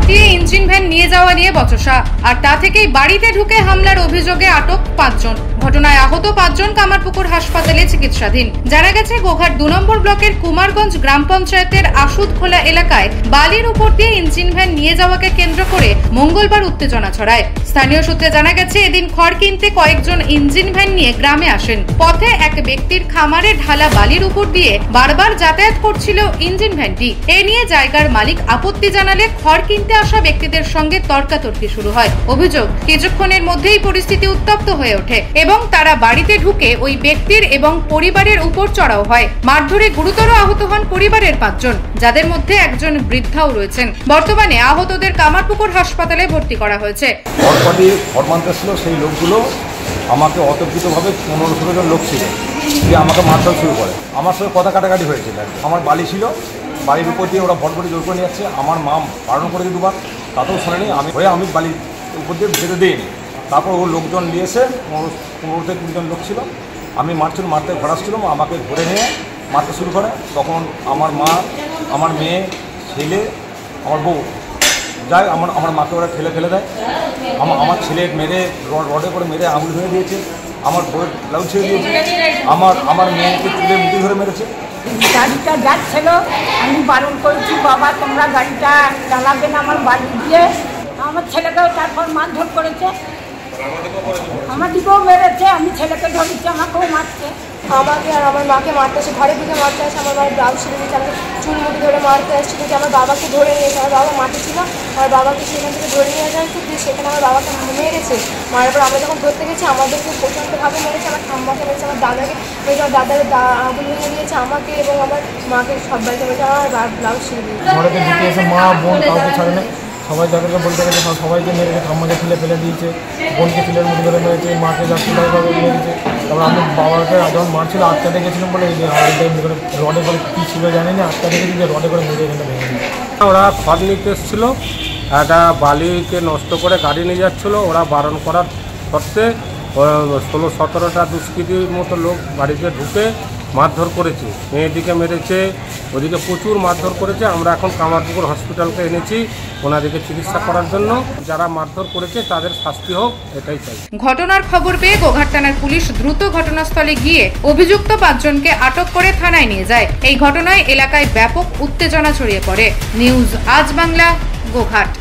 দিয়ে engine van নিয়ে যাওয়া নিয়ে বচসা, আর তা থেকেই বাড়িতে ঢুকে হামলার অভিযোগে আটক 5 জন। ঘটনায় আহত 5 জন কামারপুকুর হাসপাতালে চিকিৎসাধীন। জানা গেছে গোঘাট 2 নম্বর ব্লকের কুমারগঞ্জ গ্রাম পঞ্চায়েতের আশুদখোলা এলাকায় বালির উপর দিয়ে ইঞ্জিন ভ্যান নিয়ে যাওয়াকে কেন্দ্র করে মঙ্গলবার উত্তেজনা ছড়ায়। স্থানীয় সূত্রে জানা গেছে এদিন খড় কিনতে কয়েকজন ইঞ্জিন ভ্যান নিয়ে গ্রামে আসেন। পথে এক ব্যক্তির খামারে ঢালা বালির উপর দিয়ে বারবার যাতায়াত করছিল ইঞ্জিন ভ্যানটি। এ নিয়ে জায়গার মালিক আপত্তি জানালে খড় কিনতে আসা ব্যক্তিদের সঙ্গে তর্কাতর্কি শুরু হয়। অভিযোগ, কিছুক্ষণের মধ্যেই পরিস্থিতি উত্তপ্ত হয়ে ওঠে এবং তারা বাড়িতে ঢুকে ওই ব্যক্তির এবং পরিবারের উপর চড়াও হয়। মারধরে গুরুতর আহত হন পরিবারের 5 জন, যাদের মধ্যে একজন বৃদ্ধাও রয়েছেন। বর্তমানে আহতদের কামারপুকুর হাসপাতালে ভর্তি করা হয়েছে। সেই লোকগুলো আমাকে অতর্কিতভাবে 15-16 জন লোক ছিল, যে আমাকে মারধর শুরু করে। আমার সঙ্গে কথা কাটাকাটি হয়েছিল। আমার বালি ছিল, বাড়ির উপর দিয়ে ওরা ভটভটি জোর করে নিয়ে যাচ্ছে। আমার মা বারণ করেছে দুবার, তাতেও শোনেনি। আমি বালির উপর দিয়ে যেতে দিইনি। তারপর ও লোকজন নিয়ে এসে 15-20 জন লোক ছিল, আমি মারতে ঘোরাচ্ছিলাম, আমাকে ধরে নিয়ে মারতে শুরু করে। তখন আমার মা, আমার মেয়ে, ছেলে, আমার বউ যায়, আমার মাকে ওরা ফেলে দেয়। আমার ছেলে মেরে রডে করে মেরে আঙুল ধরে দিয়েছে, আমার বউয়ের ব্লাউজ ছেড়ে দিয়েছে, আমার মেয়েকে চুলে মুঠি ধরে মেরেছে। গাড়িটা যাচ্ছিল, আমি বারণ করেছি, বাবা তোমরা গাড়িটা চালাবে না আমার বাড়ি দিয়ে। আমার ছেলেকেও তারপর মারধর করেছে, আমার দিকেও মেরেছে। আমি ছেলেকে ধরেছি, আমাকেও মারছে। আমাকে আর আমার মাকে মারতে আসে, ঘরে ঢুকে মারতে আসে। আমার বাবা ব্লাউজ ছিঁড়ে দিয়েছে, আমাকে চুল মুঠি ধরে মারতে আসছিল। যে আমার বাবাকে ধরে নিয়েছে, আমার বাবা মাঠে ছিল, আমার বাবাকে সেখান থেকে ধরে নিয়ে যাচ্ছে, দিয়ে সেখানে আমার বাবাকে মেরেছে। মারার পর আমরা যখন ধরতে গেছি, আমাদেরকে প্রচণ্ডভাবে মেরেছে। আমার ঠাম্মাকে মেরেছে, আমার দাদাকে মেরেছে, আমার দাদার আগুন ভেঙে দিয়েছে আমাকে এবং আমার মাকে সবাইকে মেরেছে। আমার ব্লাউজ ছিঁড়ে দিয়েছে। ঘরেতে ঢুকে এসে মা বোন কাউকে ছাড়ে না, সবাই যাদেরকে বলতে গেছে সবাইকে মেরেছে। ঠাম্মাকে ফেলে দিয়েছে, বোনকে ছেলের মধ্যে ধরে মেরেছে, মাকে যাত্রীভাবে মেরেছে। তারপর আমি বাবাকে যখন মারছিল আটকাতে গেছিলাম বলে রডে করে কী ছিল জানি না, আটকাতে গেছি যে রডে করে মেরে এখানে ভেঙে দিয়েছে। ওরা খড় নিতে এসেছিলো, একটা বালিকে নষ্ট করে গাড়ি নিয়ে যাচ্ছিলো। ওরা বারণ করার সত্ত্বে 16-17টা দুষ্কৃতির মতো লোক বাড়িতে ঢুকে মারধর করেছে, মেয়েটিকে মেরেছে, ওদিকে প্রচুর মারধর করেছে। আমরা এখন কামারপুকুর হসপিটালকে এনেছি ওনাদেরকে চিকিৎসা করার জন্য। যারা মারধর করেছে তাদের শাস্তি হোক, এটাই চাই। ঘটনার খবর পেয়ে গোঘাট থানার পুলিশ দ্রুত ঘটনাস্থলে গিয়ে অভিযুক্ত 5 জনকে আটক করে থানায় নিয়ে যায়। এই ঘটনায় এলাকায় ব্যাপক উত্তেজনা ছড়িয়ে পড়ে। নিউজ আজ বাংলা, গোঘাট।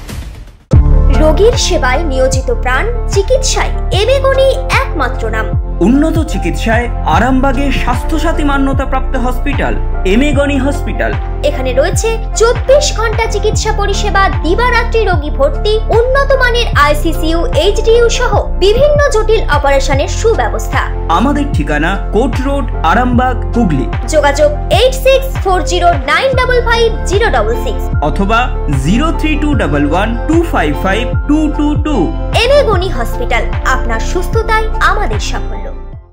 রোগীর সেবায় নিয়োজিত প্রাণ, চিকিৎসায় এবেগুনি একমাত্র নাম। উন্নত চিকিৎসায় আরামবাগে স্বাস্থ্যসাথী মান্যতাপ্রাপ্ত হসপিটাল এমেগনি হসপিটাল। এখানে রয়েছে 24 ঘন্টা চিকিৎসা পরিষেবা, দিবারাত্রি রোগী ভর্তি, উন্নত মানের ICCU, HDU সহ বিভিন্ন জটিল অপারেশনের সুব্যবস্থা। আমাদের ঠিকানা কোট রোড, আরামবাগ, হুগলি। যোগাযোগ 8640955066 অথবা 03211255222। এবেগুনি হসপিটাল, আপনার সুস্থতাই আমাদের সাফল্য।